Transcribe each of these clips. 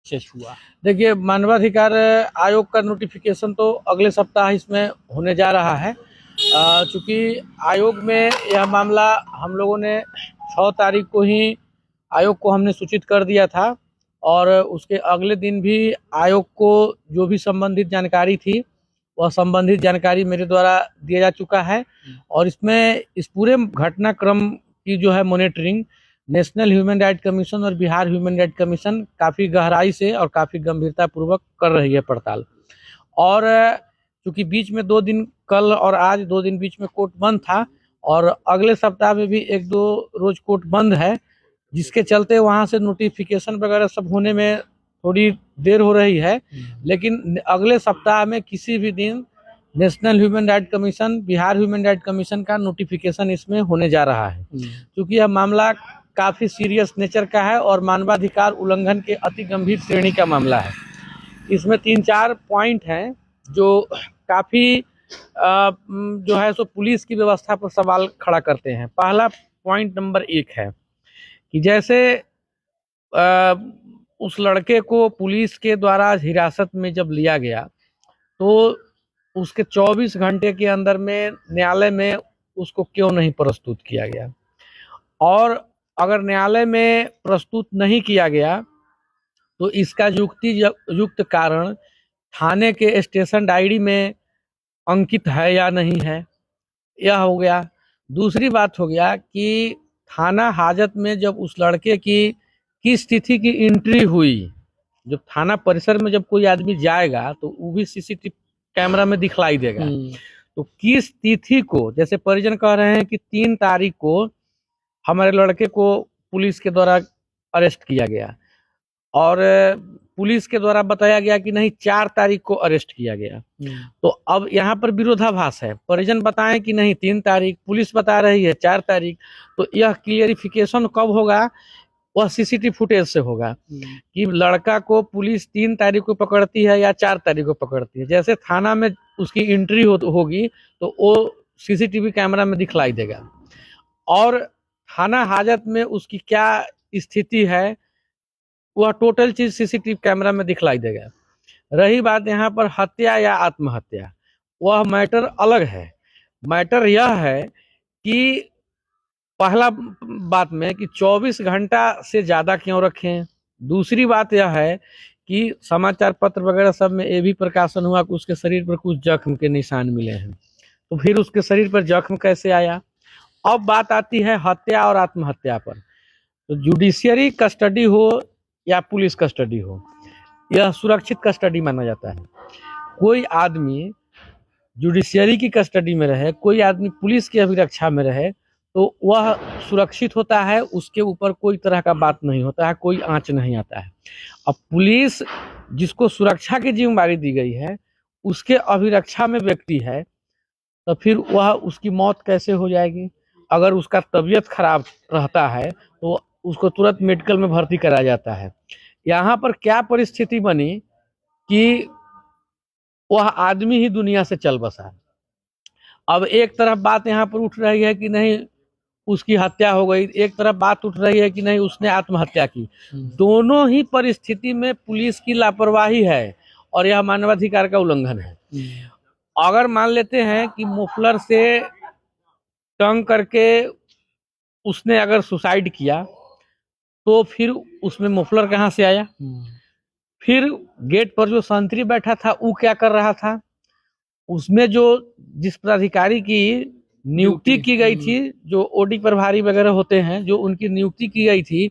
Success हुआ? देखिए, मानवाधिकार आयोग का नोटिफिकेशन तो अगले सप्ताह इसमें होने जा रहा है। चूँकि आयोग में यह मामला हम लोगों ने 6 तारीख को ही आयोग को हमने सूचित कर दिया था और उसके अगले दिन भी आयोग को जो भी संबंधित जानकारी थी वह संबंधित जानकारी मेरे द्वारा दिया जा चुका है और इसमें इस पूरे घटनाक्रम की जो है monitoring national human right commission और बिहार ह्यूमन राइट कमीशन काफ़ी गहराई से और काफ़ी गंभीरता पूर्वक कर रही है पड़ताल। और चूँकि बीच में 2 दिन, कल और आज 2 दिन बीच में कोर्ट बंद था और अगले सप्ताह में भी 1-2 रोज कोर्ट बंद है, जिसके चलते वहाँ से नोटिफिकेशन वगैरह सब होने में थोड़ी देर हो रही है। लेकिन अगले सप्ताह में किसी भी दिन national human right commission, Bihar human right commission का नोटिफिकेशन इसमें होने जा रहा है। क्योंकि यह मामला काफ़ी सीरियस नेचर का है और मानवाधिकार उल्लंघन के अति गंभीर श्रेणी का मामला है। इसमें 3-4 पॉइंट हैं जो काफ़ी जो है सो पुलिस की व्यवस्था पर सवाल खड़ा करते हैं। पहला पॉइंट नंबर 1 है कि जैसे उस लड़के को पुलिस के द्वारा हिरासत में जब लिया गया तो उसके 24 घंटे के अंदर में न्यायालय में उसको क्यों नहीं प्रस्तुत किया गया, और अगर न्यायालय में प्रस्तुत नहीं किया गया तो इसका युक्त कारण थाने के स्टेशन डायरी में अंकित है या नहीं है, यह हो गया। दूसरी बात हो गया कि थाना हाजत में जब उस लड़के की किस तिथि की एंट्री हुई, जब थाना परिसर में जब कोई आदमी जाएगा तो वो भी सीसीटीवी कैमरा में दिखलाई देगा। तो किस तिथि को, जैसे परिजन कह रहे हैं कि 3 तारीख को हमारे लड़के को पुलिस के द्वारा अरेस्ट किया गया और पुलिस के द्वारा बताया गया कि नहीं 4 तारीख को अरेस्ट किया गया। तो अब यहाँ पर विरोधाभास है, परिजन बताएं कि नहीं 3 तारीख, पुलिस बता रही है 4 तारीख। तो यह क्लियरिफिकेशन कब होगा, वह सीसीटीवी फुटेज से होगा कि लड़का को पुलिस 3 तारीख को पकड़ती है या 4 तारीख को पकड़ती है। जैसे थाना में उसकी एंट्री होगी तो वो सीसीटीवी कैमरा में दिखलाई देगा और थाना हाजत में उसकी क्या स्थिति है वह टोटल चीज सीसीटीवी कैमरा में दिखलाई देगा। रही बात यहाँ पर हत्या या आत्महत्या, वह मैटर अलग है। मैटर यह है कि पहला बात में कि 24 घंटा से ज़्यादा क्यों रखें। दूसरी बात यह है कि समाचार पत्र वगैरह सब में ये भी प्रकाशन हुआ कि उसके शरीर पर कुछ जख्म के निशान मिले हैं, तो फिर उसके शरीर पर जख्म कैसे आया। अब बात आती है हत्या और आत्महत्या पर। तो जुडिशियरी कस्टडी हो या पुलिस कस्टडी हो, यह सुरक्षित कस्टडी माना जाता है। कोई आदमी जुडिशियरी की कस्टडी में रहे, कोई आदमी पुलिस की अभिरक्षा में रहे तो वह सुरक्षित होता है, उसके ऊपर कोई तरह का बात नहीं होता है, कोई आंच नहीं आता है। अब पुलिस जिसको सुरक्षा की जिम्मेदारी दी गई है उसके अभिरक्षा में व्यक्ति है तो फिर वह उसकी मौत कैसे हो जाएगी। अगर उसका तबीयत खराब रहता है तो उसको तुरंत मेडिकल में भर्ती कराया जाता है। यहाँ पर क्या परिस्थिति बनी कि वह आदमी ही दुनिया से चल बसा। अब एक तरफ बात यहाँ पर उठ रही है कि नहीं उसकी हत्या हो गई, एक तरफ बात उठ रही है कि नहीं उसने आत्महत्या की। दोनों ही परिस्थिति में पुलिस की लापरवाही है और यह मानवाधिकार का उल्लंघन है। अगर मान लेते हैं कि मुफलर से तंग करके उसने अगर सुसाइड किया तो फिर उसमें मुफलर कहाँ से आया। फिर गेट पर जो संतरी बैठा था वो क्या कर रहा था, उसमें जो जिस प्राधिकारी की नियुक्ति की गई थी, जो ओडी प्रभारी वगैरह होते हैं जो उनकी नियुक्ति की गई थी,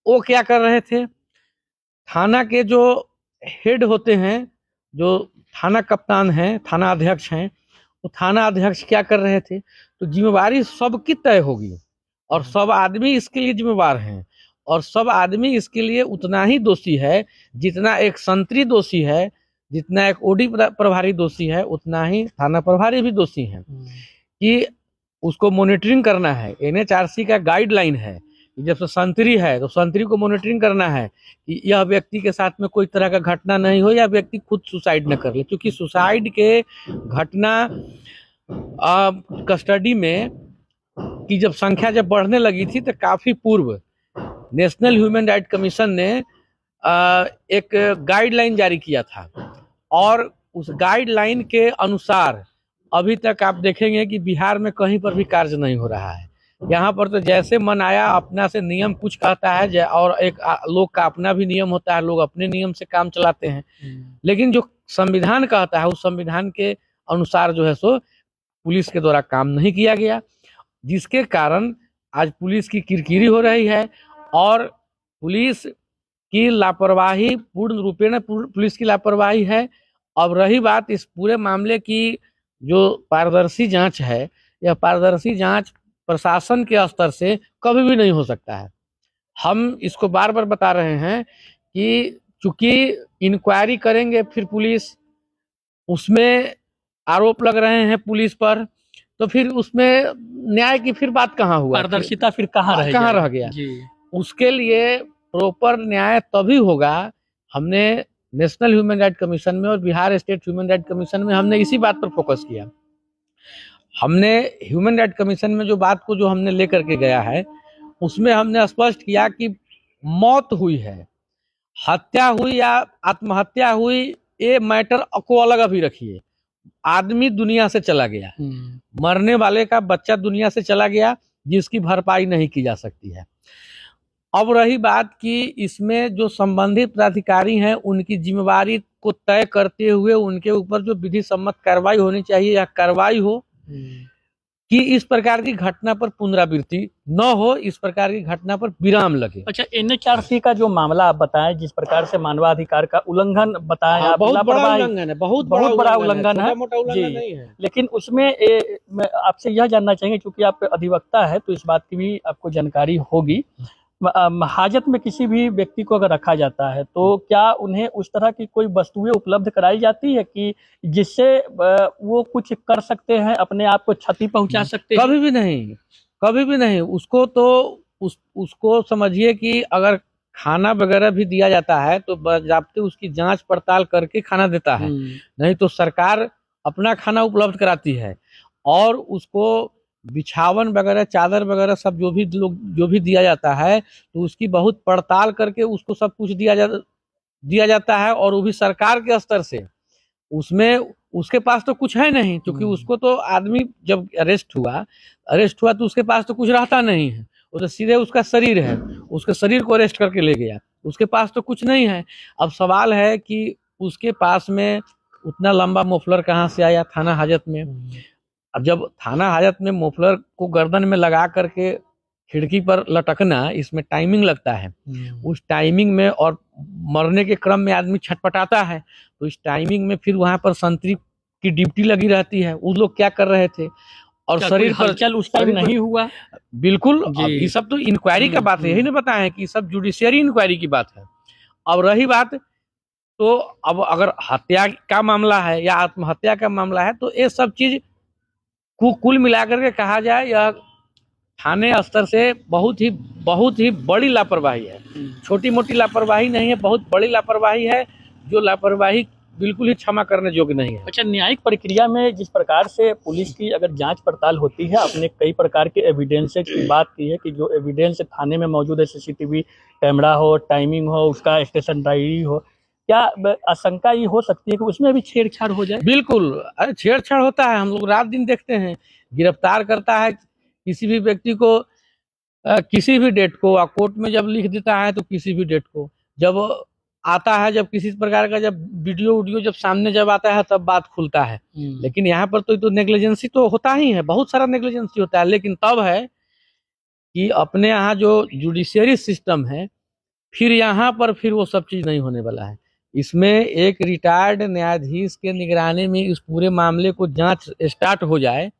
वो क्या कर रहे थे। थाना के जो हेड होते हैं, जो थाना कप्तान हैं, थाना अध्यक्ष हैं, तो थाना अध्यक्ष क्या कर रहे थे। तो जिम्मेवारी सबकी तय होगी और सब आदमी इसके लिए जिम्मेवार हैं और सब आदमी इसके लिए उतना ही दोषी है जितना एक संतरी दोषी है, जितना एक ओडी प्रभारी दोषी है, उतना ही थाना प्रभारी भी दोषी हैं। कि उसको मॉनिटरिंग करना है। एनएचआरसी का गाइडलाइन है कि जब से संतरी है तो संतरी को मॉनिटरिंग करना है कि यह व्यक्ति के साथ में कोई तरह का घटना नहीं हो या व्यक्ति खुद सुसाइड न कर ले। क्योंकि सुसाइड के घटना कस्टडी में की जब संख्या जब बढ़ने लगी थी तो काफ़ी पूर्व नेशनल ह्यूमन राइट कमीशन ने एक गाइडलाइन जारी किया था और उस गाइडलाइन के अनुसार अभी तक आप देखेंगे कि बिहार में कहीं पर भी कार्य नहीं हो रहा है। यहाँ पर तो जैसे मन आया अपना से नियम कुछ कहता है और एक लोग का अपना भी नियम होता है, लोग अपने नियम से काम चलाते हैं। लेकिन जो संविधान कहता है उस संविधान के अनुसार जो है सो पुलिस के द्वारा काम नहीं किया गया, जिसके कारण आज पुलिस की किरकिरी हो रही है और पुलिस की लापरवाही पूर्ण रूपेण पुलिस की लापरवाही है। अब रही बात इस पूरे मामले की जो पारदर्शी जांच है, यह पारदर्शी जांच प्रशासन के स्तर से कभी भी नहीं हो सकता है। हम इसको बार बार बता रहे हैं कि चूंकि इंक्वायरी करेंगे फिर पुलिस, उसमें आरोप लग रहे हैं पुलिस पर, तो फिर उसमें न्याय की फिर बात कहाँ हुआ, पारदर्शिता फिर कहाँ रह गया जी। उसके लिए प्रॉपर न्याय तभी होगा। हमने नेशनल ह्यूमन राइट कमीशन में और Bihar state human right commission में हमने इसी बात पर फोकस किया। हमने ह्यूमन राइट कमीशन में जो बात को जो हमने लेकर के गया है उसमें हमने स्पष्ट किया कि मौत हुई है, हत्या हुई या आत्महत्या हुई, ये मैटर को अलग अभी रखिए। आदमी दुनिया से चला गया, मरने वाले का बच्चा दुनिया से चला गया जिसकी भरपाई नहीं की जा सकती है। अब रही बात कि इसमें जो संबंधित अधिकारी हैं उनकी जिम्मेवारी को तय करते हुए उनके ऊपर जो विधि सम्मत कार्रवाई होनी चाहिए या कार्रवाई हो कि इस प्रकार की घटना पर पुनरावृत्ति न हो, इस प्रकार की घटना पर विराम लगे। अच्छा, NHRC का जो मामला आप बताएं, जिस प्रकार से मानवाधिकार का उल्लंघन बताएं, बहुत बड़ा उल्लंघन है, बहुत बड़ा उल्लंघन है, मोटा उल्लंघन नहीं है। लेकिन उसमें आपसे यह जानना चाहेंगे, क्योंकि आप अधिवक्ता है तो इस बात की भी आपको जानकारी होगी, हाजत में किसी भी व्यक्ति को अगर रखा जाता है तो क्या उन्हें उस तरह की कोई वस्तुएं उपलब्ध कराई जाती है कि जिससे वो कुछ कर सकते हैं, अपने आप को क्षति पहुंचा सकते हैं? कभी भी नहीं, कभी भी नहीं। उसको तो उसको समझिए कि अगर खाना वगैरह भी दिया जाता है तो बाकायदे उसकी जांच पड़ताल करके खाना देता है, नहीं तो सरकार अपना खाना उपलब्ध कराती है और उसको बिछावन वगैरह, चादर वगैरह सब जो भी दिया जाता है तो उसकी बहुत पड़ताल करके उसको सब कुछ दिया जाता है और वो भी सरकार के स्तर से। उसमें उसके पास तो कुछ है नहीं, क्योंकि उसको तो आदमी जब अरेस्ट हुआ तो उसके पास तो कुछ रहता नहीं है, वो तो सीधे उसका शरीर है, उसके शरीर को अरेस्ट करके ले गया, उसके पास तो कुछ नहीं है। अब सवाल है कि उसके पास में उतना लंबा मोफलर कहाँ से आया थाना हाजत में। अब जब थाना हाजत में मोफलर को गर्दन में लगा करके खिड़की पर लटकना, इसमें टाइमिंग लगता है, उस टाइमिंग में और मरने के क्रम में आदमी छटपटाता है, तो इस टाइमिंग में फिर वहां पर संतरी की ड्यूटी लगी रहती है। उस लोग क्या कर रहे थे और शरीर पर हलचल उस टाइम नहीं हुआ। बिल्कुल, ये सब तो इंक्वायरी का बात है, यही नहीं बताया कि सब जुडिशियरी इंक्वायरी की बात है। अब रही बात, तो अब अगर हत्या का मामला है या आत्महत्या का मामला है तो ये सब चीज कुल मिलाकर के कहा जाए यह थाने स्तर से बहुत ही बड़ी लापरवाही है। छोटी मोटी लापरवाही नहीं है, बहुत बड़ी लापरवाही है, जो लापरवाही बिल्कुल ही क्षमा करने योग्य नहीं है। अच्छा, न्यायिक प्रक्रिया में जिस प्रकार से पुलिस की अगर जांच पड़ताल होती है, आपने कई प्रकार के एविडेंसेस की बात की है कि जो एविडेंस थाने में मौजूद है, CCTV कैमरा हो, टाइमिंग हो, उसका स्टेशन डायरी हो, क्या आशंका ये हो सकती है कि उसमें भी छेड़छाड़ हो जाए? बिल्कुल, अरे छेड़छाड़ होता है, हम लोग रात दिन देखते हैं। गिरफ्तार करता है किसी भी व्यक्ति को किसी भी डेट को, कोर्ट में जब लिख देता है तो किसी भी डेट को, जब आता है, जब किसी प्रकार का जब वीडियो जब सामने जब आता है तब बात खुलता है। लेकिन यहाँ पर तो नेग्लिजेंसी तो होता ही है, बहुत सारा नेग्लिजेंसी होता है। लेकिन तब है कि अपने यहाँ जो जुडिशियरी सिस्टम है, फिर यहाँ पर फिर वो सब चीज नहीं होने वाला है। इसमें एक रिटायर्ड न्यायाधीश के निगरानी में इस पूरे मामले को जांच स्टार्ट हो जाए,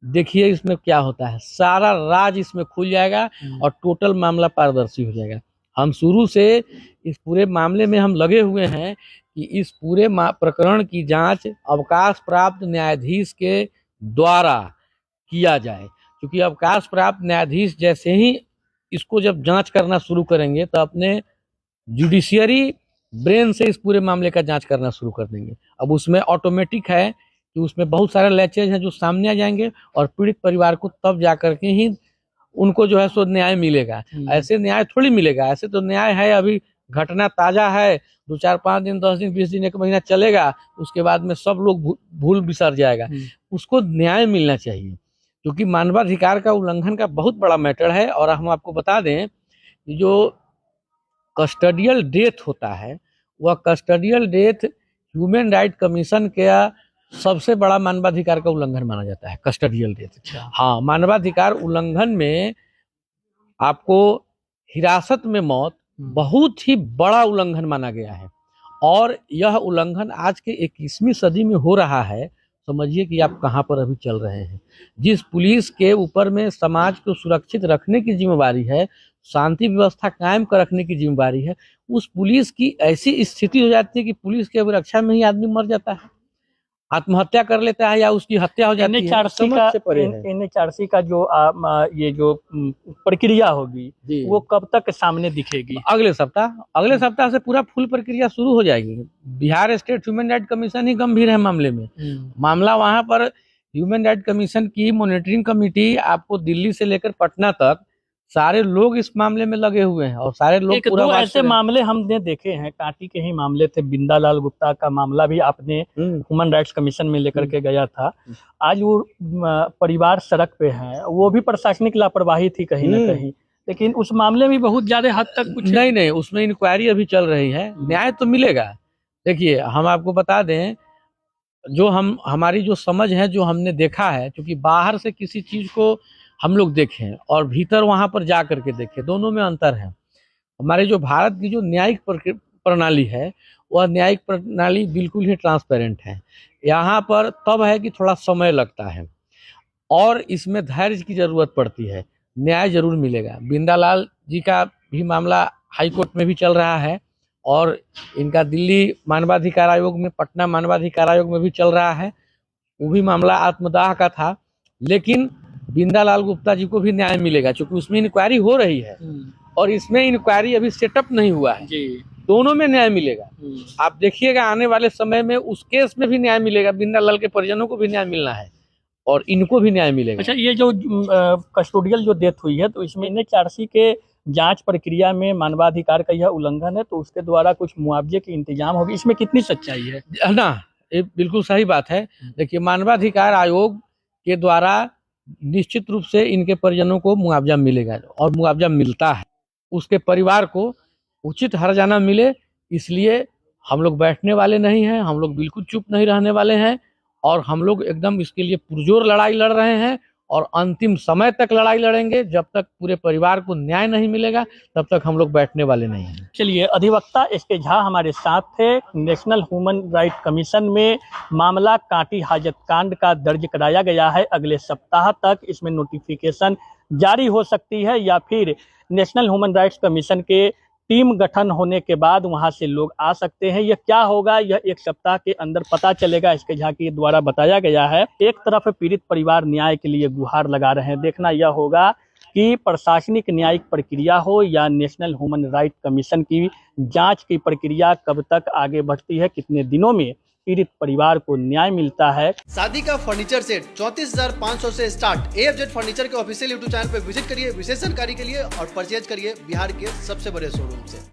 देखिए इसमें क्या होता है, सारा राज इसमें खुल जाएगा और टोटल मामला पारदर्शी हो जाएगा। हम शुरू से इस पूरे मामले में हम लगे हुए हैं कि इस पूरे प्रकरण की जांच अवकाश प्राप्त न्यायाधीश के द्वारा किया जाए, क्योंकि अवकाश प्राप्त न्यायाधीश जैसे ही इसको जब जांच करना शुरू करेंगे तो अपने जुडिशियरी ब्रेन से इस पूरे मामले का जांच करना शुरू कर देंगे। अब उसमें ऑटोमेटिक है कि उसमें बहुत सारे लैचेज हैं जो सामने आ जाएंगे और पीड़ित परिवार को तब जाकर के ही उनको जो है सो न्याय मिलेगा। ऐसे न्याय थोड़ी मिलेगा, ऐसे तो न्याय है अभी घटना ताजा है, 2 4 5 दिन 10 दिन 20 दिन 1 महीना चलेगा, उसके बाद में सब लोग भूल बिसर जाएगा। उसको न्याय मिलना चाहिए, क्योंकि मानवाधिकार का उल्लंघन का बहुत बड़ा मैटर है। और हम आपको बता दें कि जो कस्टडियल डेथ होता है, वह custodial death human right commission का सबसे बड़ा मानवाधिकार का उल्लंघन माना जाता है, कस्टडियल डेथ। हाँ, मानवाधिकार उल्लंघन में आपको हिरासत में मौत बहुत ही बड़ा उल्लंघन माना गया है, और यह उल्लंघन आज के 21वीं सदी में हो रहा है। समझिए कि आप कहाँ पर अभी चल रहे हैं। जिस पुलिस के ऊपर में समाज को सुरक्षित रखने की जिम्मेवारी है, शांति व्यवस्था कायम कर रखने की जिम्मेवारी है, उस पुलिस की ऐसी स्थिति हो जाती है कि पुलिस की अभिरक्षा में ही आदमी मर जाता है, आत्महत्या कर लेता है या उसकी हत्या हो जाती है। NHRC का जो ये जो प्रक्रिया होगी वो कब तक सामने दिखेगी? अगले सप्ताह से पूरा फुल प्रक्रिया शुरू हो जाएगी। Bihar state human right commission ही गंभीर है मामले में। मामला वहां पर ह्यूमन राइट कमीशन की मॉनिटरिंग कमेटी, आपको दिल्ली से लेकर पटना तक सारे लोग इस मामले में लगे हुए हैं, और सारे लोग एक दो ऐसे मामले हमने देखे हैं, कांटी के ही मामले थे। बिंदालाल गुप्ता का मामला भी आपने ह्यूमन राइट्स कमीशन में लेकर के गया था। आज वो परिवार सड़क पे है, वो भी प्रशासनिक लापरवाही थी कहीं ना कहीं, लेकिन उस मामले में बहुत ज्यादा हद तक कुछ नहीं, उसमें इंक्वायरी अभी चल रही है, न्याय तो मिलेगा। देखिए, हम आपको बता दें, जो हमारी जो समझ है, जो हमने देखा है, क्योंकि बाहर से किसी चीज को हम लोग देखें और भीतर वहां पर जा करके देखें, दोनों में अंतर है। हमारे जो भारत की जो न्यायिक प्रणाली है, वह न्यायिक प्रणाली बिल्कुल ही ट्रांसपेरेंट है। यहाँ पर तब है कि थोड़ा समय लगता है और इसमें धैर्य की जरूरत पड़ती है। न्याय जरूर मिलेगा। बिंदालाल जी का भी मामला हाई कोर्ट में भी चल रहा है, और इनका दिल्ली मानवाधिकार आयोग में, पटना मानवाधिकार आयोग में भी चल रहा है। वो भी मामला आत्मदाह का था, लेकिन बिंदालाल गुप्ता जी को भी न्याय मिलेगा, क्योंकि उसमें इंक्वायरी हो रही है और इसमें इंक्वायरी अभी सेटअप नहीं हुआ है जी। दोनों में न्याय मिलेगा। आप देखिएगा, आने वाले समय में उस केस में भी न्याय मिलेगा। बिंदालाल के परिजनों को भी न्याय मिलना है और इनको भी न्याय मिलेगा। अच्छा, ये जो कस्टोडियल जो डेथ हुई है, तो इसमें NHRC के जांच प्रक्रिया में मानवाधिकार का यह उल्लंघन है, तो उसके द्वारा कुछ मुआवजे की इंतजाम होगी, इसमें कितनी सच्चाई है ना? ये बिल्कुल सही बात है। देखिए, मानवाधिकार आयोग के द्वारा निश्चित रूप से इनके परिजनों को मुआवजा मिलेगा, और मुआवजा मिलता है। उसके परिवार को उचित हर्जाना मिले, इसलिए हम लोग बैठने वाले नहीं हैं, हम लोग बिल्कुल चुप नहीं रहने वाले हैं, और हम लोग एकदम इसके लिए पुरजोर लड़ाई लड़ रहे हैं, और अंतिम समय तक लड़ाई लड़ेंगे। जब तक पूरे परिवार को न्याय नहीं मिलेगा, तब तक हम लोग बैठने वाले नहीं हैं। चलिए, अधिवक्ता SK झा हमारे साथ थे। नेशनल ह्यूमन राइट कमीशन में मामला कांटी हाजत कांड का दर्ज कराया गया है। अगले सप्ताह तक इसमें नोटिफिकेशन जारी हो सकती है, या फिर नेशनल ह्यूमन राइट्स कमीशन के टीम गठन होने के बाद वहां से लोग आ सकते हैं। यह क्या होगा, यह 1 सप्ताह के अंदर पता चलेगा, SK झा के द्वारा बताया गया है। एक तरफ पीड़ित परिवार न्याय के लिए गुहार लगा रहे हैं, देखना यह होगा कि प्रशासनिक न्यायिक प्रक्रिया हो या नेशनल ह्यूमन राइट कमीशन की जांच की प्रक्रिया कब तक आगे बढ़ती है, कितने दिनों में पीड़ित परिवार को न्याय मिलता है। शादी का फर्नीचर सेट 34,500 से स्टार्ट। AFZ फर्नीचर के ऑफिशियल YouTube चैनल पर विजिट करिए विशेष जानकारी के लिए और परचेज करिए बिहार के सबसे बड़े शोरूम से।